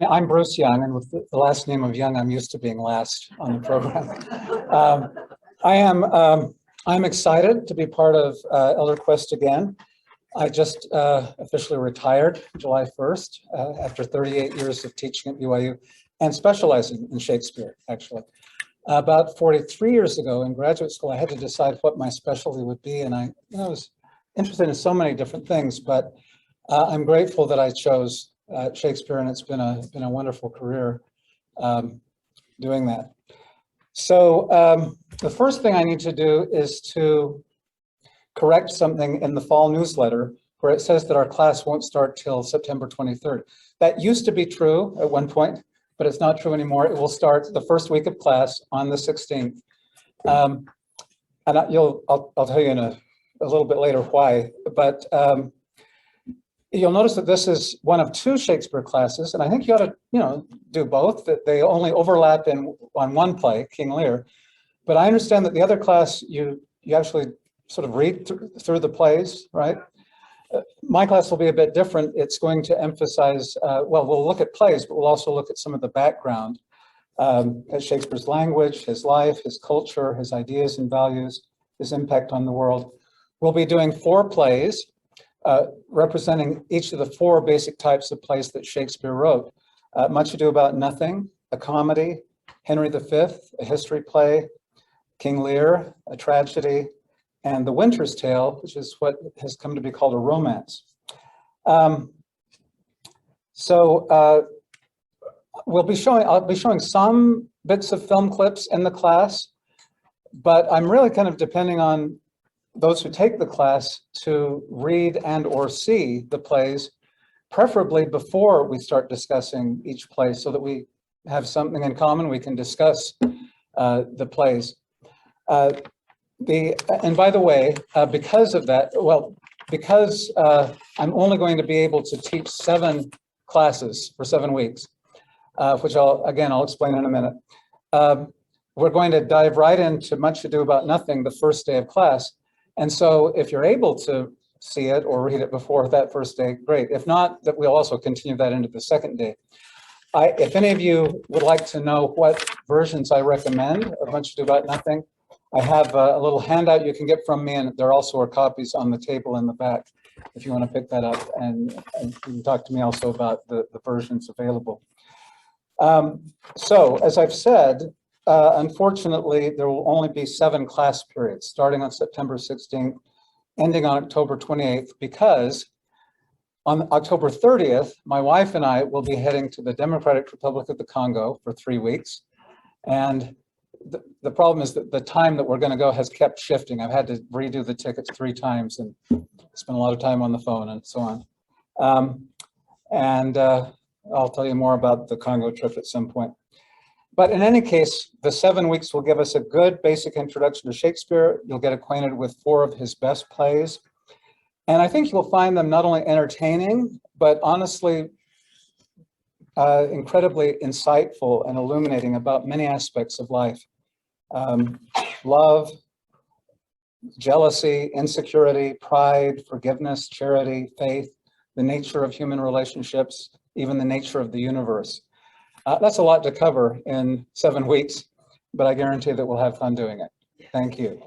I'm Bruce Young, and with the last name of Young, I'm used to being last on the program. I'm excited to be part of Elder Quest again. I just officially retired July 1st after 38 years of teaching at BYU and specializing in Shakespeare, actually. About 43 years ago in graduate school, I had to decide what my specialty would be, and I was interested in so many different things, but I'm grateful that I chose Shakespeare, and it's been a wonderful career doing that. So the first thing I need to do is to correct something in the fall newsletter where it says that our class won't start till September 23rd. That used to be true at one point, but it's not true anymore. It will start the first week of class on the 16th. And I'll tell you in a little bit later why, but you'll notice that this is one of two Shakespeare classes, and I think you ought to, do both. That they only overlap on one play, King Lear. But I understand that the other class you actually sort of read through the plays, right? My class will be a bit different. It's going to emphasize, we'll look at plays, but we'll also look at some of the background, at Shakespeare's language, his life, his culture, his ideas and values, his impact on the world. We'll be doing 4 plays, representing each of the 4 basic types of plays that Shakespeare wrote. Much Ado About Nothing, a comedy; Henry V, a history play; King Lear, a tragedy; and The Winter's Tale, which is what has come to be called a romance. I'll be showing some bits of film clips in the class, but I'm really kind of depending on those who take the class to read and or see the plays, preferably before we start discussing each play so that we have something in common, we can discuss the plays. And by the way, because of that, because I'm only going to be able to teach 7 classes for 7 weeks, which I'll explain in a minute. We're going to dive right into Much Ado About Nothing the first day of class. And so if you're able to see it or read it before that first day, great. If not, that we'll also continue that into the second day. If any of you would like to know what versions I recommend of Much Ado About Nothing, I have a little handout you can get from me, and there also are copies on the table in the back if you want to pick that up, and you can talk to me also about the versions available. So as I've said, unfortunately, there will only be 7 class periods starting on September 16th, ending on October 28th, because on October 30th, my wife and I will be heading to the Democratic Republic of the Congo for 3 weeks. And the problem is that the time that we're going to go has kept shifting. I've had to redo the tickets 3 times and spent a lot of time on the phone and so on. I'll tell you more about the Congo trip at some point. But in any case, the 7 weeks will give us a good basic introduction to Shakespeare. You'll get acquainted with 4 of his best plays. And I think you'll find them not only entertaining, but honestly, incredibly insightful and illuminating about many aspects of life. Love, jealousy, insecurity, pride, forgiveness, charity, faith, the nature of human relationships, even the nature of the universe. That's a lot to cover in 7 weeks, but I guarantee that we'll have fun doing it. Thank you.